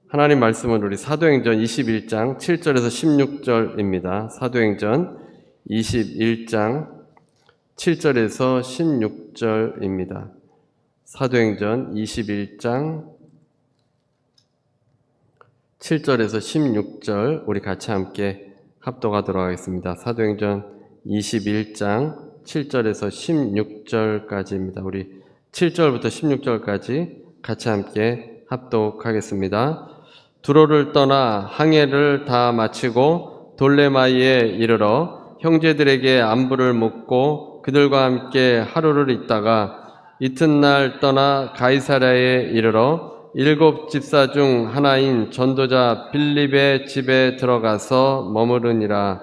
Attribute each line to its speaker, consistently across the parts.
Speaker 1: 하나님 말씀은 우리 사도행전 21장 7절에서 16절입니다. 사도행전 21장 7절에서 16절입니다. 사도행전 21장 7절에서 16절 우리 같이 함께 합독하도록 하겠습니다. 사도행전 21장 7절에서 16절까지입니다. 우리 7절부터 16절까지 같이 함께 합독하겠습니다. 두로를 떠나 항해를 다 마치고 돌레마이에 이르러 형제들에게 안부를 묻고 그들과 함께 하루를 있다가 이튿날 떠나 가이사랴에 이르러 7 집사 중 하나인 전도자 빌립의 집에 들어가서 머무르니라.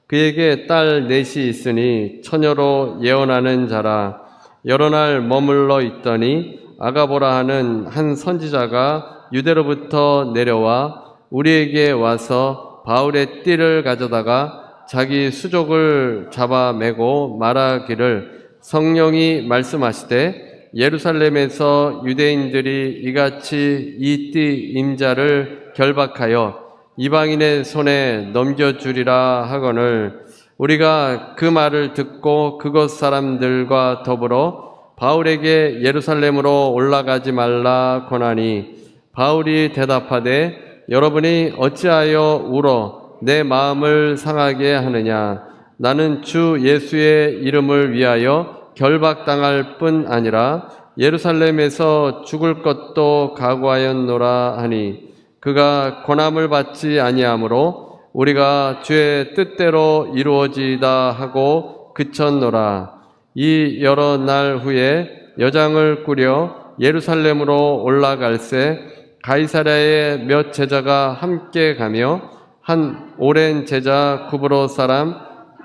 Speaker 1: 그에게 딸 넷이 있으니 처녀로 예언하는 자라. 여러 날 머물러 있더니 아가보라 하는 한 선지자가 유대로부터 내려와 우리에게 와서 바울의 띠를 가져다가 자기 수족을 잡아매고 말하기를 성령이 말씀하시되 예루살렘에서 유대인들이 이같이 이 띠 임자를 결박하여 이방인의 손에 넘겨주리라 하거늘 우리가 그 말을 듣고 그곳 사람들과 더불어 바울에게 예루살렘으로 올라가지 말라 권하니 바울이 대답하되 여러분이 어찌하여 울어 내 마음을 상하게 하느냐. 나는 주 예수의 이름을 위하여 결박당할 뿐 아니라 예루살렘에서 죽을 것도 각오하였노라 하니 그가 권함을 받지 아니하므로 우리가 주의 뜻대로 이루어지이다 하고 그쳤노라. 이 여러 날 후에 여장을 꾸려 예루살렘으로 올라갈새 가이사랴에 몇 제자가 함께 가며 한 오랜 제자 구브로 사람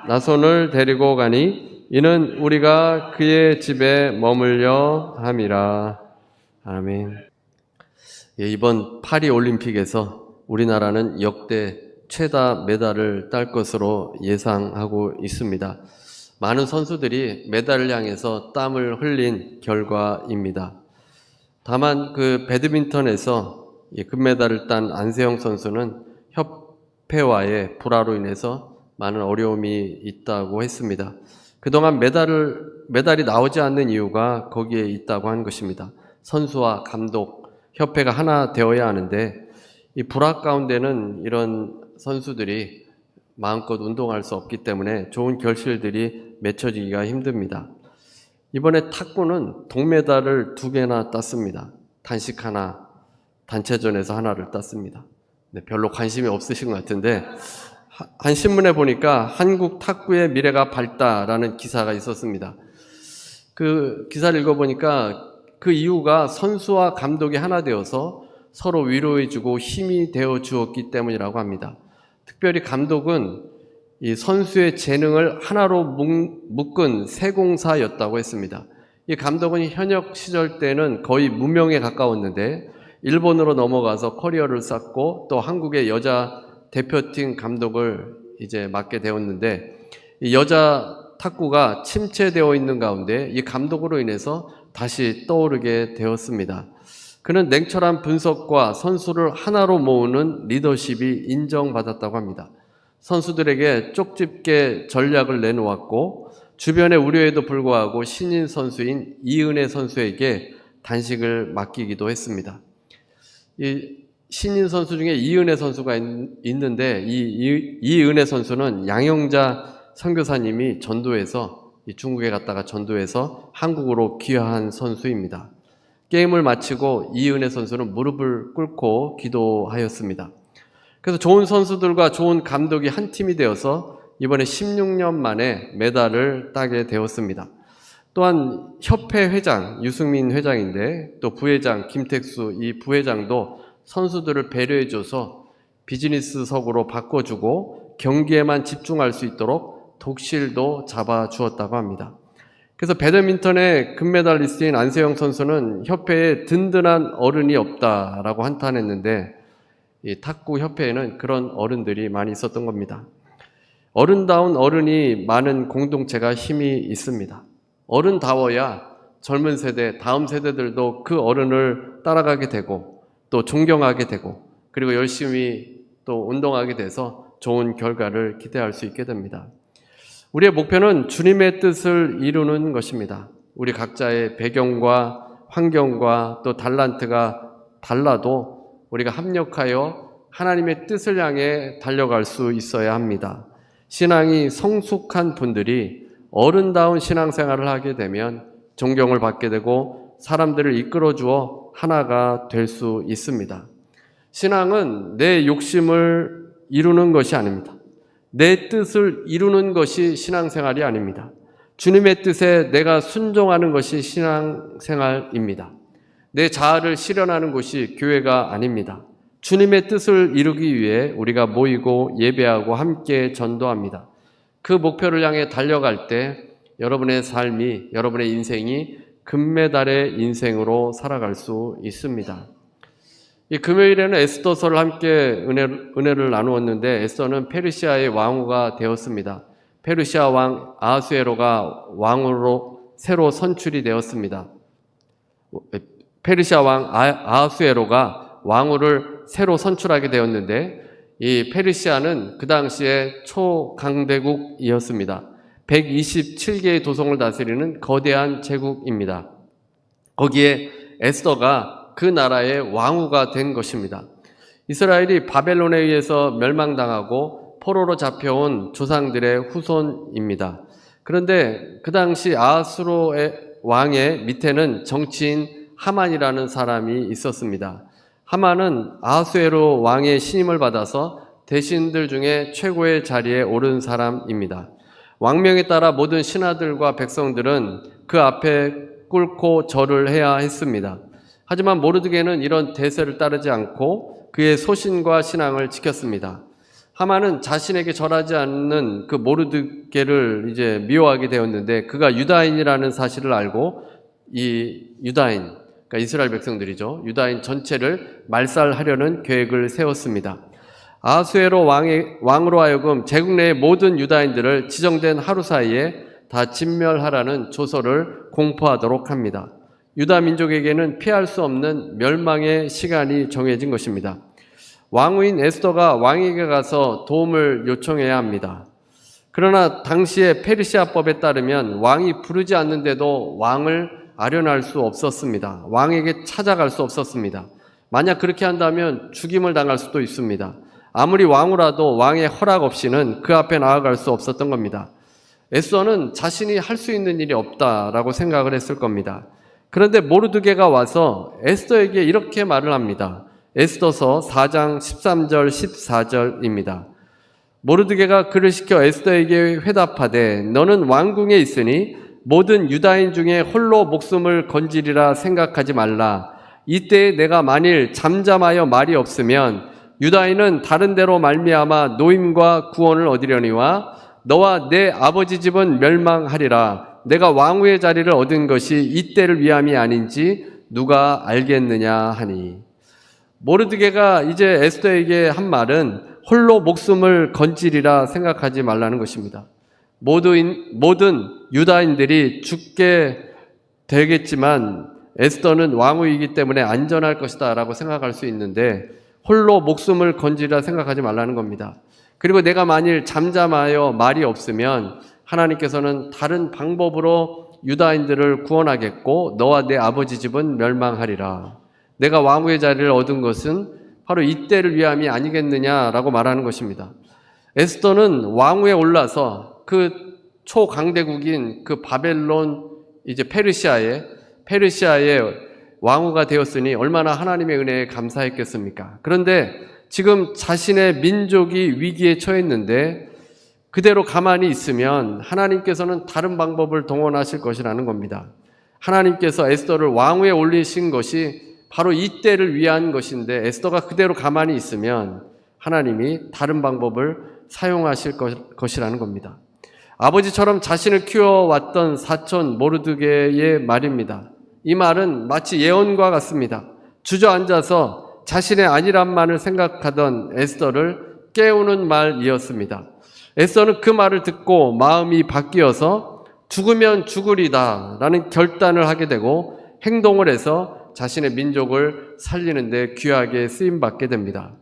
Speaker 1: 나손을 데리고 가니 이는 우리가 그의 집에 머물려 함이라. 아멘. 이번 파리 올림픽에서 우리나라는 역대 최다 메달을 딸 것으로 예상하고 있습니다. 많은 선수들이 메달을 향해서 땀을 흘린 결과입니다. 다만 그 배드민턴에서 금메달을 딴 안세영 선수는 협회와의 불화로 인해서 많은 어려움이 있다고 했습니다. 그동안 메달이 나오지 않는 이유가 거기에 있다고 하는 것입니다. 선수와 감독, 협회가 하나 되어야 하는데 이 불화 가운데는 이런 선수들이 마음껏 운동할 수 없기 때문에 좋은 결실들이 맺혀지기가 힘듭니다. 이번에 탁구는 동메달을 2개나 땄습니다. 단식 하나, 단체전에서 하나를 땄습니다. 별로 관심이 없으신 것 같은데 한 신문에 보니까 한국 탁구의 미래가 밝다라는 기사가 있었습니다. 그 기사를 읽어보니까 그 이유가 선수와 감독이 하나 되어서 서로 위로해주고 힘이 되어 주었기 때문이라고 합니다. 특별히 감독은 이 선수의 재능을 하나로 묶은 세공사였다고 했습니다. 이 감독은 현역 시절 때는 거의 무명에 가까웠는데 일본으로 넘어가서 커리어를 쌓고 또 한국의 여자 대표팀 감독을 이제 맡게 되었는데 이 여자 탁구가 침체되어 있는 가운데 이 감독으로 인해서 다시 떠오르게 되었습니다. 그는 냉철한 분석과 선수를 하나로 모으는 리더십이 인정받았다고 합니다. 선수들에게 쪽집게 전략을 내놓았고 주변의 우려에도 불구하고 신인 선수인 이은혜 선수에게 단식을 맡기기도 했습니다. 이 신인 선수 중에 이은혜 선수가 있는데 이은혜 선수는 양영자 선교사님이 전도해서 중국에 갔다가 전도해서 한국으로 귀화한 선수입니다. 게임을 마치고 이은혜 선수는 무릎을 꿇고 기도하였습니다. 그래서 좋은 선수들과 좋은 감독이 한 팀이 되어서 이번에 16년 만에 메달을 따게 되었습니다. 또한 협회 회장 유승민 회장인데 또 부회장 김택수 이 부회장도 선수들을 배려해줘서 비즈니스석으로 바꿔주고 경기에만 집중할 수 있도록 독실도 잡아주었다고 합니다. 그래서 배드민턴의 금메달리스트인 안세영 선수는 협회에 든든한 어른이 없다라고 한탄했는데 이 탁구 협회에는 그런 어른들이 많이 있었던 겁니다. 어른다운 어른이 많은 공동체가 힘이 있습니다. 어른다워야 젊은 세대, 다음 세대들도 그 어른을 따라가게 되고 또 존경하게 되고 그리고 열심히 또 운동하게 돼서 좋은 결과를 기대할 수 있게 됩니다. 우리의 목표는 주님의 뜻을 이루는 것입니다. 우리 각자의 배경과 환경과 또 달란트가 달라도 우리가 합력하여 하나님의 뜻을 향해 달려갈 수 있어야 합니다. 신앙이 성숙한 분들이 어른다운 신앙생활을 하게 되면 존경을 받게 되고 사람들을 이끌어주어 하나가 될 수 있습니다. 신앙은 내 욕심을 이루는 것이 아닙니다. 내 뜻을 이루는 것이 신앙생활이 아닙니다. 주님의 뜻에 내가 순종하는 것이 신앙생활입니다. 내 자아를 실현하는 것이 교회가 아닙니다. 주님의 뜻을 이루기 위해 우리가 모이고 예배하고 함께 전도합니다. 그 목표를 향해 달려갈 때 여러분의 삶이, 여러분의 인생이 금메달의 인생으로 살아갈 수 있습니다. 이 금요일에는 에스더서를 함께 은혜를 나누었는데 에스더는 페르시아의 왕후가 되었습니다. 페르시아 왕 아하수에로가 왕으로 새로 선출이 되었습니다. 페르시아 왕 아하수에로가 왕후를 새로 선출하게 되었는데 이 페르시아는 그 당시에 초강대국이었습니다. 127개의 도성을 다스리는 거대한 제국입니다. 거기에 에스더가 그 나라의 왕후가 된 것입니다. 이스라엘이 바벨론에 의해서 멸망당하고 포로로 잡혀온 조상들의 후손입니다. 그런데 그 당시 아하수에로 왕의 밑에는 정치인 하만이라는 사람이 있었습니다. 하만은 아하수에로 왕의 신임을 받아서 대신들 중에 최고의 자리에 오른 사람입니다. 왕명에 따라 모든 신하들과 백성들은 그 앞에 꿇고 절을 해야 했습니다. 하지만 모르드게는 이런 대세를 따르지 않고 그의 소신과 신앙을 지켰습니다. 하만은 자신에게 절하지 않는 그 모르드게를 이제 미워하게 되었는데 그가 유다인이라는 사실을 알고 이 유다인, 그러니까 이스라엘 백성들이죠. 유다인 전체를 말살하려는 계획을 세웠습니다. 아하수에로 왕으로 하여금 제국 내의 모든 유다인들을 지정된 하루 사이에 다 진멸하라는 조서를 공포하도록 합니다. 유다 민족에게는 피할 수 없는 멸망의 시간이 정해진 것입니다. 왕후인 에스더가 왕에게 가서 도움을 요청해야 합니다. 그러나 당시의 페르시아법에 따르면 왕이 부르지 않는데도 왕을 아련할 수 없었습니다. 왕에게 찾아갈 수 없었습니다. 만약 그렇게 한다면 죽임을 당할 수도 있습니다. 아무리 왕후라도 왕의 허락 없이는 그 앞에 나아갈 수 없었던 겁니다. 에스더는 자신이 할 수 있는 일이 없다라고 생각을 했을 겁니다. 그런데 모르드게가 와서 에스더에게 이렇게 말을 합니다. 에스더서 4장 13절 14절입니다. 모르드게가 그를 시켜 에스더에게 회답하되 너는 왕궁에 있으니 모든 유다인 중에 홀로 목숨을 건지리라 생각하지 말라. 이때 내가 만일 잠잠하여 말이 없으면 유다인은 다른 데로 말미암아 노임과 구원을 얻으려니와 너와 내 아버지 집은 멸망하리라. 내가 왕후의 자리를 얻은 것이 이때를 위함이 아닌지 누가 알겠느냐 하니. 모르드게가 이제 에스더에게 한 말은 홀로 목숨을 건지리라 생각하지 말라는 것입니다. 모든 유다인들이 죽게 되겠지만 에스더는 왕후이기 때문에 안전할 것이다 라고 생각할 수 있는데 홀로 목숨을 건지리라 생각하지 말라는 겁니다. 그리고 내가 만일 잠잠하여 말이 없으면 하나님께서는 다른 방법으로 유다인들을 구원하겠고 너와 내 아버지 집은 멸망하리라. 내가 왕후의 자리를 얻은 것은 바로 이때를 위함이 아니겠느냐라고 말하는 것입니다. 에스더는 왕위에 올라서 그 초강대국인 그 바벨론 이제 페르시아의 왕후가 되었으니 얼마나 하나님의 은혜에 감사했겠습니까? 그런데 지금 자신의 민족이 위기에 처했는데 그대로 가만히 있으면 하나님께서는 다른 방법을 동원하실 것이라는 겁니다. 하나님께서 에스더를 왕위에 올리신 것이 바로 이때를 위한 것인데 에스더가 그대로 가만히 있으면 하나님이 다른 방법을 사용하실 것이라는 겁니다. 아버지처럼 자신을 키워왔던 사촌 모르드게의 말입니다. 이 말은 마치 예언과 같습니다. 주저앉아서 자신의 아니란만을 생각하던 에스더를 깨우는 말이었습니다. 에스더는 그 말을 듣고 마음이 바뀌어서 죽으면 죽으리다 라는 결단을 하게 되고 행동을 해서 자신의 민족을 살리는 데 귀하게 쓰임받게 됩니다.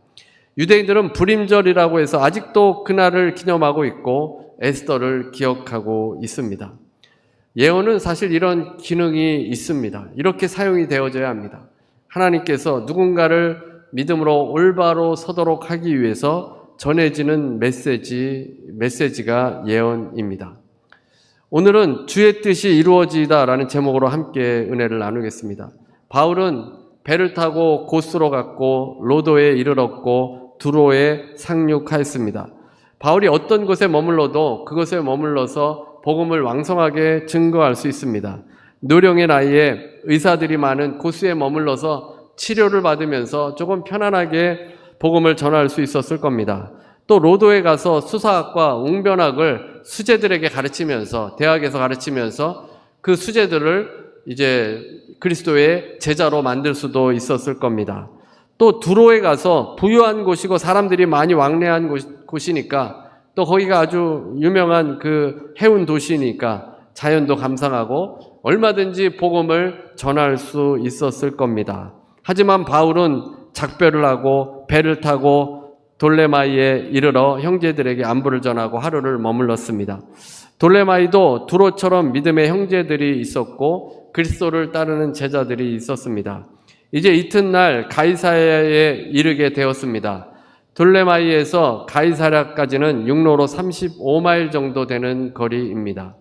Speaker 1: 유대인들은 불임절이라고 해서 아직도 그날을 기념하고 있고 에스더를 기억하고 있습니다. 예언은 사실 이런 기능이 있습니다. 이렇게 사용이 되어져야 합니다. 하나님께서 누군가를 믿음으로 올바로 서도록 하기 위해서 전해지는 메시지가 예언입니다. 오늘은 주의 뜻이 이루어지다라는 제목으로 함께 은혜를 나누겠습니다. 바울은 배를 타고 고스로 갔고 로도에 이르렀고 두로에 상륙하였습니다. 바울이 어떤 곳에 머물러도 그곳에 머물러서 복음을 왕성하게 증거할 수 있습니다. 노령의 나이에 의사들이 많은 고수에 머물러서 치료를 받으면서 조금 편안하게 복음을 전할 수 있었을 겁니다. 또 로도에 가서 수사학과 웅변학을 수재들에게 가르치면서 대학에서 가르치면서 그 수재들을 이제 그리스도의 제자로 만들 수도 있었을 겁니다. 또 두로에 가서 부유한 곳이고 사람들이 많이 왕래한 곳이니까 또 거기가 아주 유명한 그 해운 도시니까 자연도 감상하고 얼마든지 복음을 전할 수 있었을 겁니다. 하지만 바울은 작별을 하고 배를 타고 돌레마이에 이르러 형제들에게 안부를 전하고 하루를 머물렀습니다. 돌레마이도 두로처럼 믿음의 형제들이 있었고 그리스도를 따르는 제자들이 있었습니다. 이제 이튿날 가이사랴에 이르게 되었습니다. 돌레마이에서 가이사랴까지는 육로로 35마일 정도 되는 거리입니다.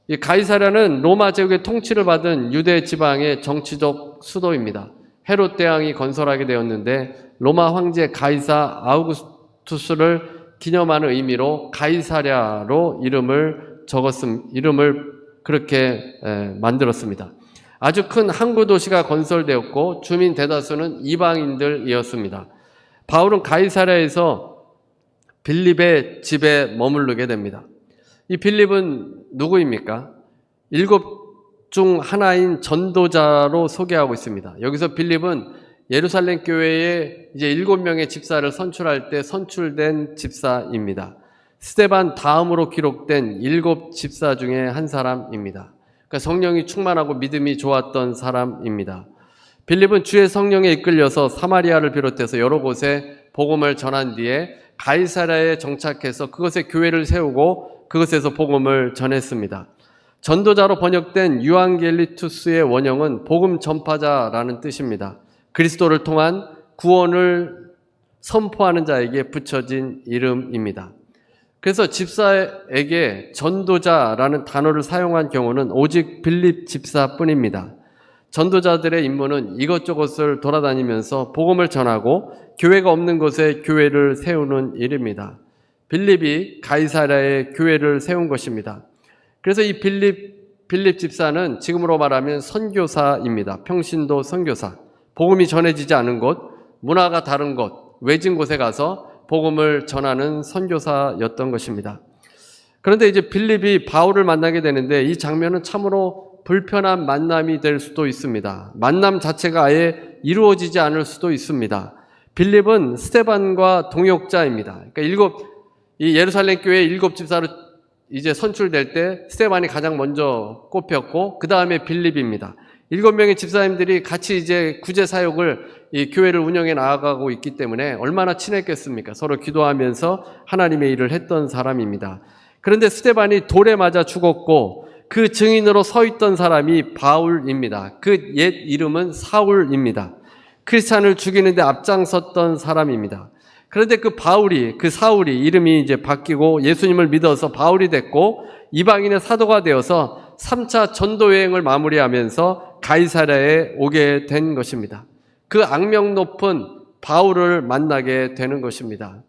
Speaker 1: 이 가이사랴는 로마 제국의 통치를 받은 유대 지방의 정치적 수도입니다. 헤롯 대왕이 건설하게 되었는데 로마 황제 가이사 아우구스투스를 기념하는 의미로 가이사랴로 이름을 그렇게 만들었습니다. 아주 큰 항구 도시가 건설되었고 주민 대다수는 이방인들이었습니다. 바울은 가이사랴에서 빌립의 집에 머무르게 됩니다. 이 빌립은 누구입니까? 7 중 하나인 전도자로 소개하고 있습니다. 여기서 빌립은 예루살렘 교회에 이제 7명의 집사를 선출할 때 선출된 집사입니다. 스데반 다음으로 기록된 7 집사 중에 한 사람입니다. 그러니까 성령이 충만하고 믿음이 좋았던 사람입니다. 빌립은 주의 성령에 이끌려서 사마리아를 비롯해서 여러 곳에 복음을 전한 뒤에 가이사랴에 정착해서 그것에 교회를 세우고 그것에서 복음을 전했습니다. 전도자로 번역된 유앙겔리투스의 원형은 복음 전파자라는 뜻입니다. 그리스도를 통한 구원을 선포하는 자에게 붙여진 이름입니다. 그래서 집사에게 전도자라는 단어를 사용한 경우는 오직 빌립 집사뿐입니다. 전도자들의 임무는 이것저것을 돌아다니면서 복음을 전하고 교회가 없는 곳에 교회를 세우는 일입니다. 빌립이 가이사랴에 교회를 세운 것입니다. 그래서 이 빌립 집사는 지금으로 말하면 선교사입니다. 평신도 선교사. 복음이 전해지지 않은 곳, 문화가 다른 곳, 외진 곳에 가서 복음을 전하는 선교사였던 것입니다. 그런데 이제 빌립이 바울을 만나게 되는데 이 장면은 참으로 불편한 만남이 될 수도 있습니다. 만남 자체가 아예 이루어지지 않을 수도 있습니다. 빌립은 스데반과 동역자입니다. 그러니까 이 예루살렘 교회 7 집사로 이제 선출될 때 스데반이 가장 먼저 꼽혔고 그 다음에 빌립입니다. 7명의 집사님들이 같이 이제 구제 사역을 이 교회를 운영해 나아가고 있기 때문에 얼마나 친했겠습니까? 서로 기도하면서 하나님의 일을 했던 사람입니다. 그런데 스데반이 돌에 맞아 죽었고 그 증인으로 서 있던 사람이 바울입니다. 그 옛 이름은 사울입니다. 크리스찬을 죽이는데 앞장섰던 사람입니다. 그런데 그 사울이 이름이 이제 바뀌고 예수님을 믿어서 바울이 됐고 이방인의 사도가 되어서 3차 전도 여행을 마무리하면서 가이사랴에 오게 된 것입니다. 그 악명 높은 바울을 만나게 되는 것입니다.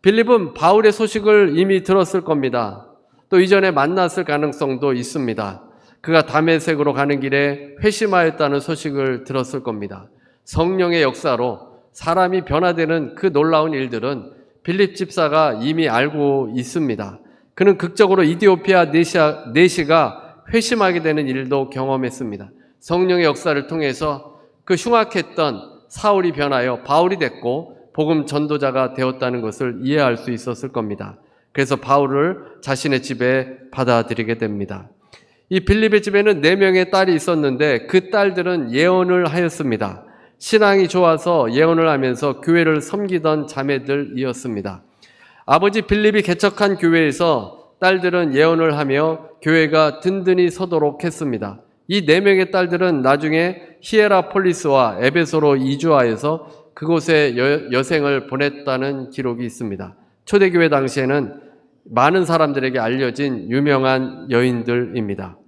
Speaker 1: 빌립은 바울의 소식을 이미 들었을 겁니다. 또 이전에 만났을 가능성도 있습니다. 그가 다메섹으로 가는 길에 회심하였다는 소식을 들었을 겁니다. 성령의 역사로 사람이 변화되는 그 놀라운 일들은 빌립 집사가 이미 알고 있습니다. 그는 극적으로 이디오피아 내시가 회심하게 되는 일도 경험했습니다. 성령의 역사를 통해서 그 흉악했던 사울이 변하여 바울이 됐고 복음 전도자가 되었다는 것을 이해할 수 있었을 겁니다. 그래서 바울을 자신의 집에 받아들이게 됩니다. 이 빌립의 집에는 4명의 딸이 있었는데 그 딸들은 예언을 하였습니다. 신앙이 좋아서 예언을 하면서 교회를 섬기던 자매들이었습니다. 아버지 빌립이 개척한 교회에서 딸들은 예언을 하며 교회가 든든히 서도록 했습니다. 이 4명의 딸들은 나중에 히에라폴리스와 에베소로 이주하여서 그곳에 여생을 보냈다는 기록이 있습니다. 초대교회 당시에는 많은 사람들에게 알려진 유명한 여인들입니다.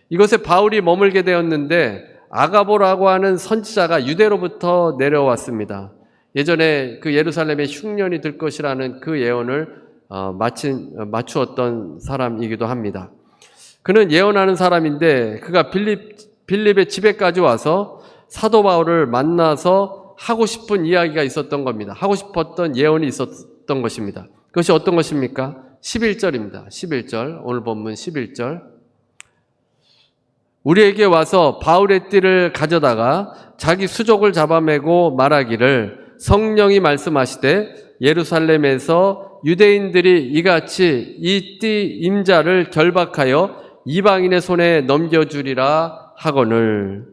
Speaker 1: 이곳에 바울이 머물게 되었는데 아가보라고 하는 선지자가 유대로부터 내려왔습니다. 예전에 그 예루살렘에 흉년이 들 것이라는 그 예언을 맞추었던 사람이기도 합니다. 그는 예언하는 사람인데 그가 빌립의 집에까지 와서 사도 바울을 만나서 하고 싶은 이야기가 있었던 겁니다. 하고 싶었던 예언이 있었던 것입니다. 그것이 어떤 것입니까? 11절입니다. 11절, 오늘 본문 11절. 우리에게 와서 바울의 띠를 가져다가 자기 수족을 잡아매고 말하기를 성령이 말씀하시되 예루살렘에서 유대인들이 이같이 이 띠 임자를 결박하여 이방인의 손에 넘겨주리라 하거늘.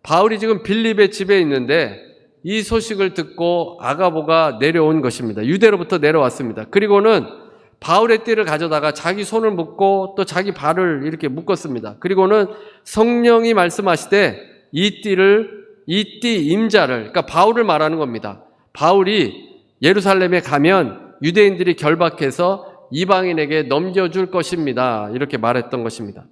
Speaker 1: 바울이 지금 빌립의 집에 있는데 이 소식을 듣고 아가보가 내려온 것입니다. 유대로부터 내려왔습니다. 그리고는 바울의 띠를 가져다가 자기 손을 묶고 또 자기 발을 이렇게 묶었습니다. 그리고는 성령이 말씀하시되 이 띠 임자를, 그러니까 바울을 말하는 겁니다. 바울이 예루살렘에 가면 유대인들이 결박해서 이방인에게 넘겨줄 것입니다. 이렇게 말했던 것입니다.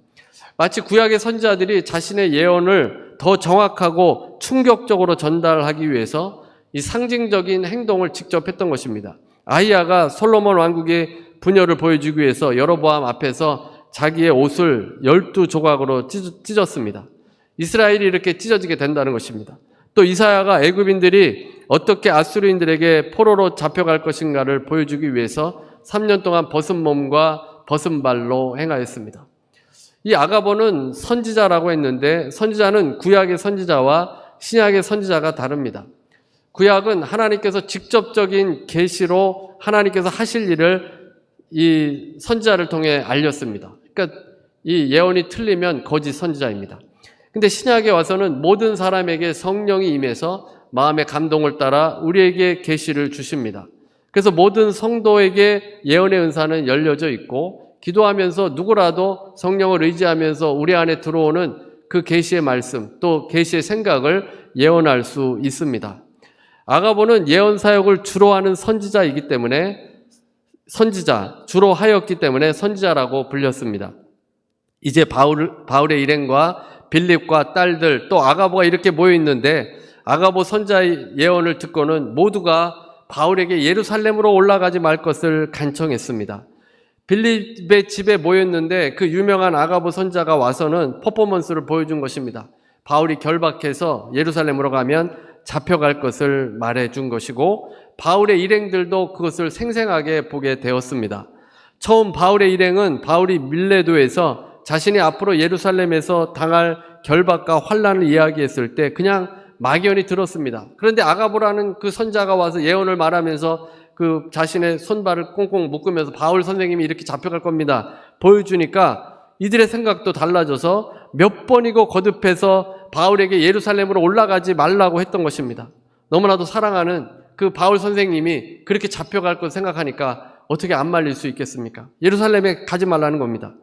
Speaker 1: 마치 구약의 선지자들이 자신의 예언을 더 정확하고 충격적으로 전달하기 위해서 이 상징적인 행동을 직접 했던 것입니다. 아히야가 솔로몬 왕국의 분열을 보여주기 위해서 여로보암 앞에서 자기의 옷을 12조각으로 찢었습니다. 이스라엘이 이렇게 찢어지게 된다는 것입니다. 또 이사야가 애굽인들이 어떻게 아수르인들에게 포로로 잡혀갈 것인가를 보여주기 위해서 3년 동안 벗은 몸과 벗은 발로 행하였습니다. 이 아가보는 선지자라고 했는데 선지자는 구약의 선지자와 신약의 선지자가 다릅니다. 구약은 하나님께서 직접적인 계시로 하나님께서 하실 일을 이 선지자를 통해 알렸습니다. 그러니까 이 예언이 틀리면 거짓 선지자입니다. 근데 신약에 와서는 모든 사람에게 성령이 임해서 마음의 감동을 따라 우리에게 계시를 주십니다. 그래서 모든 성도에게 예언의 은사는 열려져 있고 기도하면서 누구라도 성령을 의지하면서 우리 안에 들어오는 그 계시의 말씀 또 계시의 생각을 예언할 수 있습니다. 아가보는 예언 사역을 주로 하는 선지자이기 때문에 주로 하였기 때문에 선지자라고 불렸습니다. 이제 바울의 일행과 빌립과 딸들 또 아가보가 이렇게 모여 있는데 아가보 선지자의 예언을 듣고는 모두가 바울에게 예루살렘으로 올라가지 말 것을 간청했습니다. 빌립의 집에 모였는데 그 유명한 아가보 선지자가 와서는 퍼포먼스를 보여준 것입니다. 바울이 결박해서 예루살렘으로 가면 잡혀갈 것을 말해준 것이고 바울의 일행들도 그것을 생생하게 보게 되었습니다. 처음 바울의 일행은 바울이 밀레도에서 자신이 앞으로 예루살렘에서 당할 결박과 환난을 이야기했을 때 그냥 막연히 들었습니다. 그런데 아가보라는 그 선자가 와서 예언을 말하면서 그 자신의 손발을 꽁꽁 묶으면서 바울 선생님이 이렇게 잡혀갈 겁니다 보여주니까 이들의 생각도 달라져서 몇 번이고 거듭해서 바울에게 예루살렘으로 올라가지 말라고 했던 것입니다. 너무나도 사랑하는 그 바울 선생님이 그렇게 잡혀갈 것 생각하니까 어떻게 안 말릴 수 있겠습니까? 예루살렘에 가지 말라는 겁니다.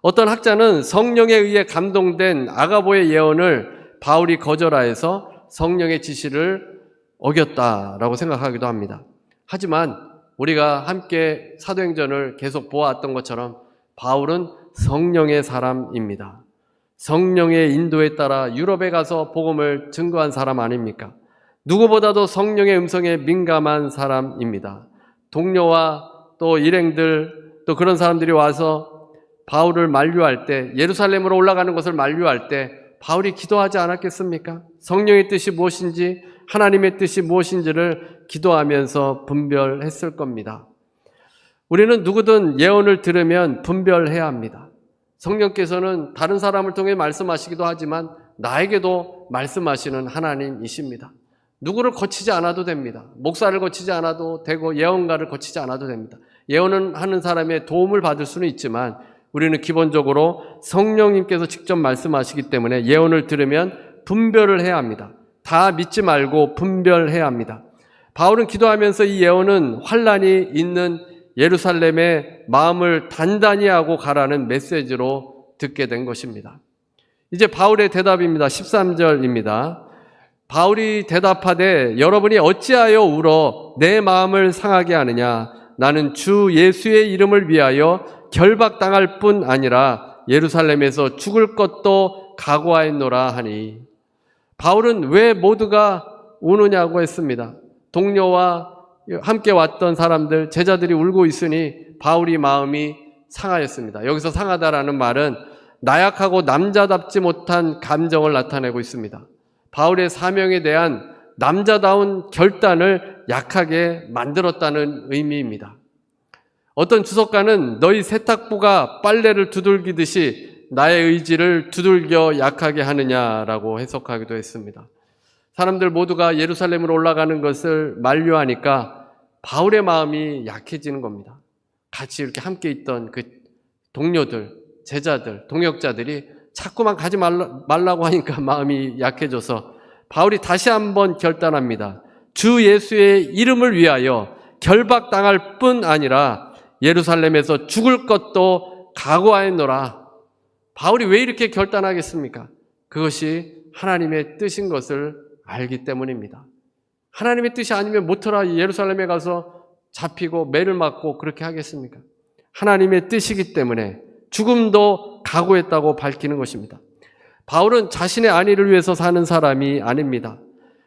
Speaker 1: 어떤 학자는 성령에 의해 감동된 아가보의 예언을 바울이 거절하여서 성령의 지시를 어겼다라고 생각하기도 합니다. 하지만 우리가 함께 사도행전을 계속 보아왔던 것처럼 바울은 성령의 사람입니다. 성령의 인도에 따라 유럽에 가서 복음을 증거한 사람 아닙니까? 누구보다도 성령의 음성에 민감한 사람입니다. 동료와 또 일행들 또 그런 사람들이 와서 바울을 만류할 때 예루살렘으로 올라가는 것을 만류할 때 바울이 기도하지 않았겠습니까? 성령의 뜻이 무엇인지 하나님의 뜻이 무엇인지를 기도하면서 분별했을 겁니다. 우리는 누구든 예언을 들으면 분별해야 합니다. 성령께서는 다른 사람을 통해 말씀하시기도 하지만 나에게도 말씀하시는 하나님이십니다. 누구를 거치지 않아도 됩니다. 목사를 거치지 않아도 되고 예언가를 거치지 않아도 됩니다. 예언은 하는 사람의 도움을 받을 수는 있지만 우리는 기본적으로 성령님께서 직접 말씀하시기 때문에 예언을 들으면 분별을 해야 합니다. 다 믿지 말고 분별해야 합니다. 바울은 기도하면서 이 예언은 환란이 있는 예루살렘에 마음을 단단히 하고 가라는 메시지로 듣게 된 것입니다. 이제 바울의 대답입니다. 13절입니다. 바울이 대답하되 여러분이 어찌하여 울어 내 마음을 상하게 하느냐. 나는 주 예수의 이름을 위하여 결박당할 뿐 아니라 예루살렘에서 죽을 것도 각오하였노라 하니. 바울은 왜 모두가 우느냐고 했습니다. 동료와 함께 왔던 사람들, 제자들이 울고 있으니 바울이 마음이 상하였습니다. 여기서 상하다라는 말은 나약하고 남자답지 못한 감정을 나타내고 있습니다. 바울의 사명에 대한 남자다운 결단을 약하게 만들었다는 의미입니다. 어떤 주석가는 너희 세탁부가 빨래를 두들기듯이 나의 의지를 두들겨 약하게 하느냐라고 해석하기도 했습니다. 사람들 모두가 예루살렘으로 올라가는 것을 만류하니까 바울의 마음이 약해지는 겁니다. 같이 이렇게 함께 있던 그 동료들, 제자들, 동역자들이 자꾸만 가지 말라고 하니까 마음이 약해져서 바울이 다시 한번 결단합니다. 주 예수의 이름을 위하여 결박당할 뿐 아니라 예루살렘에서 죽을 것도 각오하였노라. 바울이 왜 이렇게 결단하겠습니까? 그것이 하나님의 뜻인 것을 알기 때문입니다. 하나님의 뜻이 아니면 모터라 예루살렘에 가서 잡히고 매를 맞고 그렇게 하겠습니까? 하나님의 뜻이기 때문에 죽음도 각오했다고 밝히는 것입니다. 바울은 자신의 안위를 위해서 사는 사람이 아닙니다.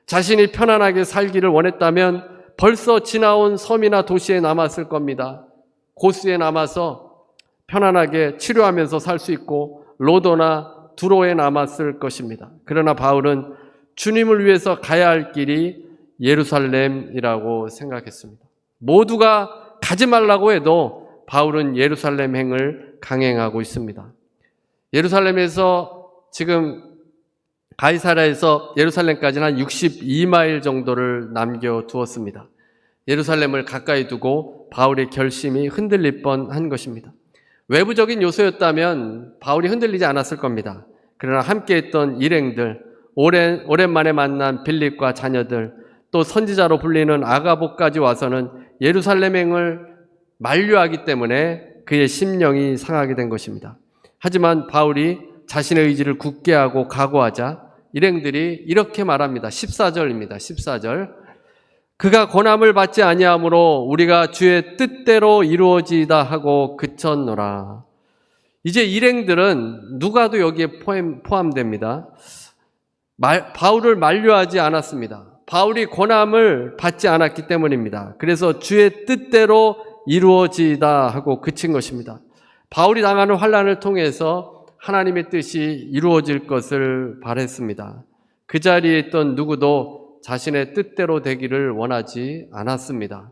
Speaker 1: 자신이 편안하게 살기를 원했다면 벌써 지나온 섬이나 도시에 남았을 겁니다. 고스에 남아서 편안하게 치료하면서 살 수 있고 로도나 두로에 남았을 것입니다. 그러나 바울은 주님을 위해서 가야 할 길이 예루살렘이라고 생각했습니다. 모두가 가지 말라고 해도 바울은 예루살렘 행을 강행하고 있습니다. 예루살렘에서 지금 가이사랴에서 예루살렘까지는 한 62마일 정도를 남겨두었습니다. 예루살렘을 가까이 두고 바울의 결심이 흔들릴 뻔한 것입니다. 외부적인 요소였다면 바울이 흔들리지 않았을 겁니다. 그러나 함께했던 일행들, 오랜만에 만난 빌립과 자녀들, 또 선지자로 불리는 아가보까지 와서는 예루살렘 행을 만류하기 때문에 그의 심령이 상하게 된 것입니다. 하지만 바울이 자신의 의지를 굳게 하고 각오하자 일행들이 이렇게 말합니다. 14절입니다. 14절. 그가 고난을 받지 아니하므로 우리가 주의 뜻대로 이루어지다 하고 그쳤노라. 이제 일행들은 누가도 여기에 포함됩니다. 바울을 만류하지 않았습니다. 바울이 고난을 받지 않았기 때문입니다. 그래서 주의 뜻대로 이루어지다 하고 그친 것입니다. 바울이 당하는 환난을 통해서 하나님의 뜻이 이루어질 것을 바랬습니다. 그 자리에 있던 누구도 자신의 뜻대로 되기를 원하지 않았습니다.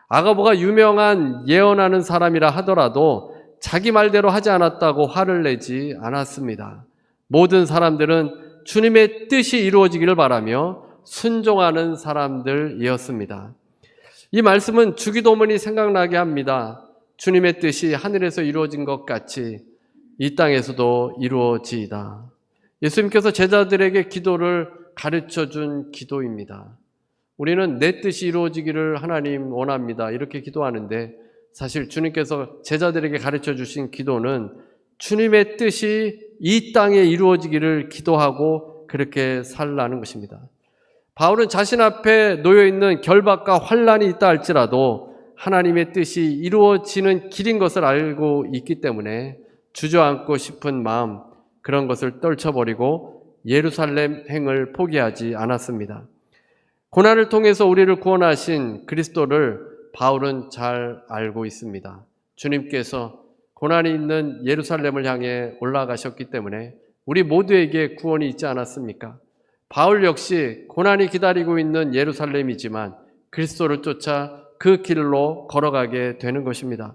Speaker 1: 아가보가 유명한 예언하는 사람이라 하더라도 자기 말대로 하지 않았다고 화를 내지 않았습니다. 모든 사람들은 주님의 뜻이 이루어지기를 바라며 순종하는 사람들이었습니다. 이 말씀은 주기도문이 생각나게 합니다. 주님의 뜻이 하늘에서 이루어진 것 같이 이 땅에서도 이루어지이다. 예수님께서 제자들에게 기도를 가르쳐준 기도입니다. 우리는 내 뜻이 이루어지기를 하나님 원합니다. 이렇게 기도하는데 사실 주님께서 제자들에게 가르쳐 주신 기도는 주님의 뜻이 이 땅에 이루어지기를 기도하고 그렇게 살라는 것입니다. 바울은 자신 앞에 놓여있는 결박과 환란이 있다 할지라도 하나님의 뜻이 이루어지는 길인 것을 알고 있기 때문에 주저앉고 싶은 마음, 그런 것을 떨쳐버리고 예루살렘 행을 포기하지 않았습니다. 고난을 통해서 우리를 구원하신 그리스도를 바울은 잘 알고 있습니다. 주님께서 고난이 있는 예루살렘을 향해 올라가셨기 때문에 우리 모두에게 구원이 있지 않았습니까? 바울 역시 고난이 기다리고 있는 예루살렘이지만 그리스도를 쫓아 그 길로 걸어가게 되는 것입니다.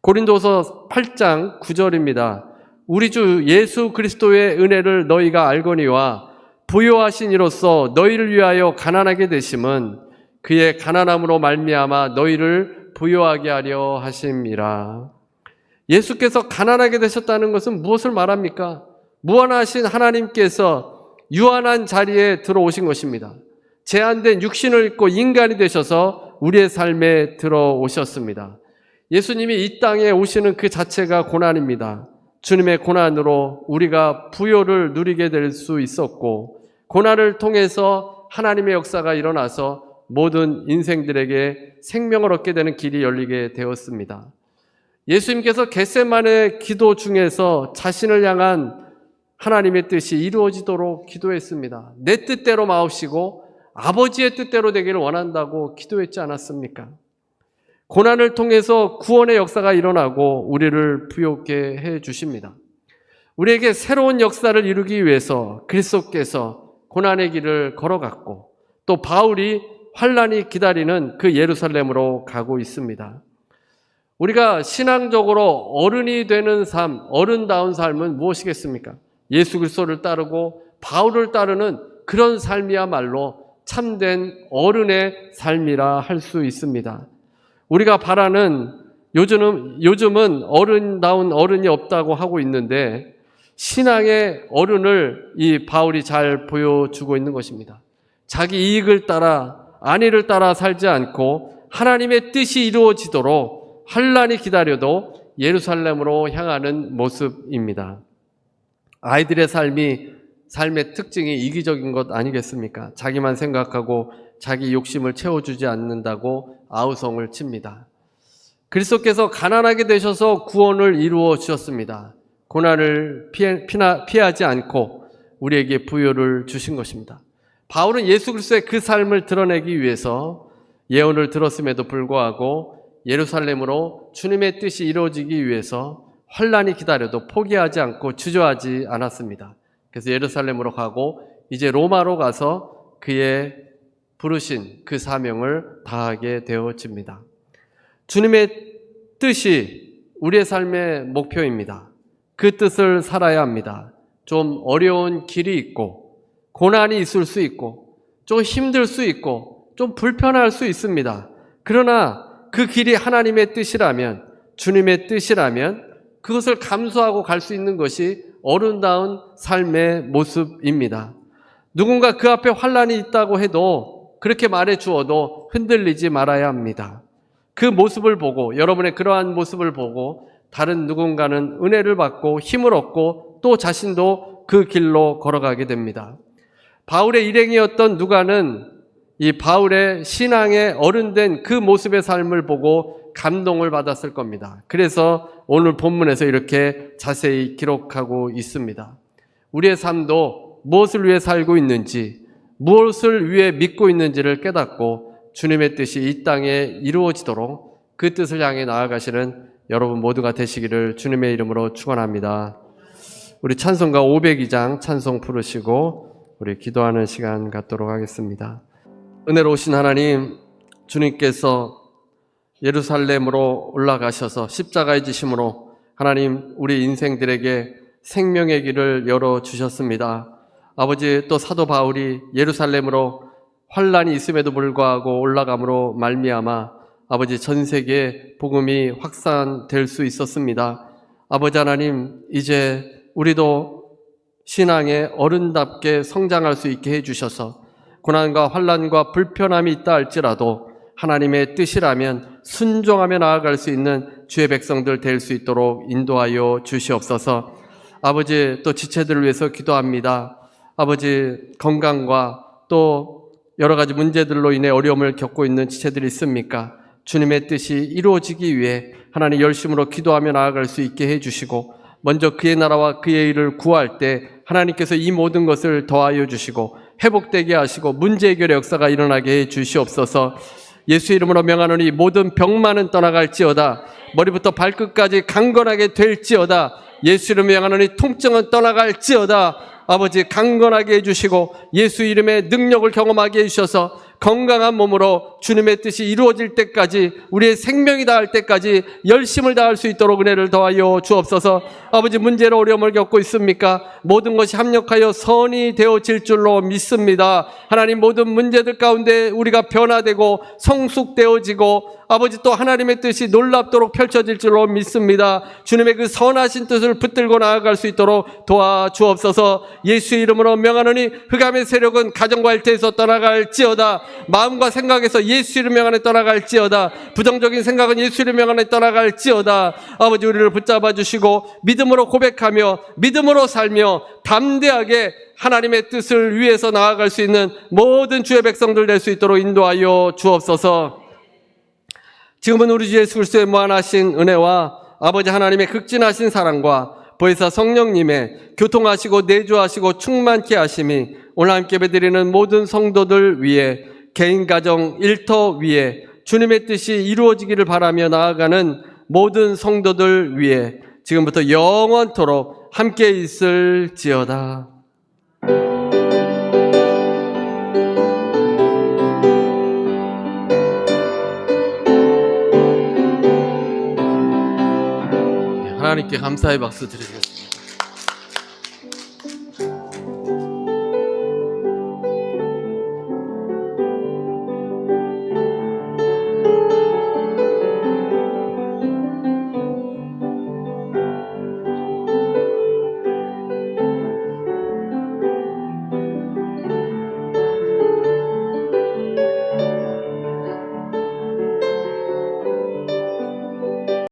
Speaker 1: 고린도서 8장 9절입니다. 우리 주 예수 그리스도의 은혜를 너희가 알거니와 부요하신 이로써 너희를 위하여 가난하게 되심은 그의 가난함으로 말미암아 너희를 부요하게 하려 하심이라. 예수께서 가난하게 되셨다는 것은 무엇을 말합니까? 무한하신 하나님께서 유한한 자리에 들어오신 것입니다. 제한된 육신을 입고 인간이 되셔서 우리의 삶에 들어오셨습니다. 예수님이 이 땅에 오시는 그 자체가 고난입니다. 주님의 고난으로 우리가 부요를 누리게 될 수 있었고, 고난을 통해서 하나님의 역사가 일어나서 모든 인생들에게 생명을 얻게 되는 길이 열리게 되었습니다. 예수님께서 겟세마네 기도 중에서 자신을 향한 하나님의 뜻이 이루어지도록 기도했습니다. 내 뜻대로 마옵시고 아버지의 뜻대로 되기를 원한다고 기도했지 않았습니까? 고난을 통해서 구원의 역사가 일어나고 우리를 부요케 해 주십니다. 우리에게 새로운 역사를 이루기 위해서 그리스도께서 고난의 길을 걸어갔고, 또 바울이 환난이 기다리는 그 예루살렘으로 가고 있습니다. 우리가 신앙적으로 어른이 되는 삶, 어른다운 삶은 무엇이겠습니까? 예수 그리스도를 따르고 바울을 따르는 그런 삶이야말로 참된 어른의 삶이라 할 수 있습니다. 우리가 바라는, 요즘은 어른다운 어른이 없다고 하고 있는데, 신앙의 어른을 이 바울이 잘 보여주고 있는 것입니다. 자기 이익을 따라, 안위를 따라 살지 않고 하나님의 뜻이 이루어지도록 환난이 기다려도 예루살렘으로 향하는 모습입니다. 아이들의 삶의 특징이 이기적인 것 아니겠습니까? 자기만 생각하고 자기 욕심을 채워주지 않는다고 아우성을 칩니다. 그리스도께서 가난하게 되셔서 구원을 이루어 주셨습니다. 고난을 피하지 않고 우리에게 부요를 주신 것입니다. 바울은 예수 그리스도의 그 삶을 드러내기 위해서 예언을 들었음에도 불구하고 예루살렘으로 주님의 뜻이 이루어지기 위해서 환난이 기다려도 포기하지 않고 주저하지 않았습니다. 그래서 예루살렘으로 가고 이제 로마로 가서 그의 부르신 그 사명을 다하게 되어집니다. 주님의 뜻이 우리의 삶의 목표입니다. 그 뜻을 살아야 합니다. 좀 어려운 길이 있고, 고난이 있을 수 있고, 좀 힘들 수 있고, 좀 불편할 수 있습니다. 그러나 그 길이 하나님의 뜻이라면, 주님의 뜻이라면 그것을 감수하고 갈 수 있는 것이 어른다운 삶의 모습입니다. 누군가 그 앞에 환난이 있다고 해도 그렇게 말해 주어도 흔들리지 말아야 합니다. 그 모습을 보고, 여러분의 그러한 모습을 보고 다른 누군가는 은혜를 받고 힘을 얻고 또 자신도 그 길로 걸어가게 됩니다. 바울의 일행이었던 누가는 이 바울의 신앙의 어른된 그 모습의 삶을 보고 감동을 받았을 겁니다. 그래서 오늘 본문에서 이렇게 자세히 기록하고 있습니다. 우리의 삶도 무엇을 위해 살고 있는지, 무엇을 위해 믿고 있는지를 깨닫고 주님의 뜻이 이 땅에 이루어지도록 그 뜻을 향해 나아가시는 여러분 모두가 되시기를 주님의 이름으로 축원합니다. 우리 찬송가 502장 찬송 부르시고 우리 기도하는 시간 갖도록 하겠습니다. 은혜로우신 하나님, 주님께서 예루살렘으로 올라가셔서 십자가의 지심으로 하나님 우리 인생들에게 생명의 길을 열어주셨습니다. 아버지, 또 사도 바울이 예루살렘으로 환난이 있음에도 불구하고 올라감으로 말미암아 아버지 전 세계에 복음이 확산될 수 있었습니다. 아버지 하나님, 이제 우리도 신앙의 어른답게 성장할 수 있게 해주셔서 고난과 환난과 불편함이 있다 할지라도 하나님의 뜻이라면 순종하며 나아갈 수 있는 주의 백성들 될 수 있도록 인도하여 주시옵소서. 아버지, 또 지체들을 위해서 기도합니다. 아버지, 건강과 또 여러 가지 문제들로 인해 어려움을 겪고 있는 지체들이 있습니까? 주님의 뜻이 이루어지기 위해 하나님 열심으로 기도하며 나아갈 수 있게 해주시고, 먼저 그의 나라와 그의 일을 구할 때 하나님께서 이 모든 것을 더하여 주시고 회복되게 하시고 문제 해결의 역사가 일어나게 해 주시옵소서. 예수 이름으로 명하노니 모든 병만은 떠나갈지어다. 머리부터 발끝까지 강건하게 될지어다. 예수 이름으로 명하노니 통증은 떠나갈지어다. 아버지, 강건하게 해주시고 예수 이름의 능력을 경험하게 해주셔서 건강한 몸으로 주님의 뜻이 이루어질 때까지, 우리의 생명이 다할 때까지 열심을 다할 수 있도록 은혜를 더하여 주옵소서. 아버지, 문제로 어려움을 겪고 있습니까? 모든 것이 합력하여 선이 되어질 줄로 믿습니다. 하나님, 모든 문제들 가운데 우리가 변화되고 성숙되어지고 아버지, 또 하나님의 뜻이 놀랍도록 펼쳐질 줄로 믿습니다. 주님의 그 선하신 뜻을 붙들고 나아갈 수 있도록 도와주옵소서. 예수의 이름으로 명하노니 흑암의 세력은 가정과 일터에서 떠나갈지어다. 마음과 생각에서 예수 이름 명 안에 떠나갈지어다. 부정적인 생각은 예수 이름 명 안에 떠나갈지어다. 아버지, 우리를 붙잡아 주시고 믿음으로 고백하며 믿음으로 살며 담대하게 하나님의 뜻을 위해서 나아갈 수 있는 모든 주의 백성들 될 수 있도록 인도하여 주옵소서. 지금은 우리 주 예수 그리스도의 무한하신 은혜와 아버지 하나님의 극진하신 사랑과 보혜사 성령님의 교통하시고 내주하시고 충만케 하심이 오늘 함께 예배드리는 모든 성도들 위에, 개인 가정 일터 위에 주님의 뜻이 이루어지기를 바라며 나아가는 모든 성도들 위에 지금부터 영원토록 함께 있을지어다. 하나님께 감사의 박수 드리겠습니다.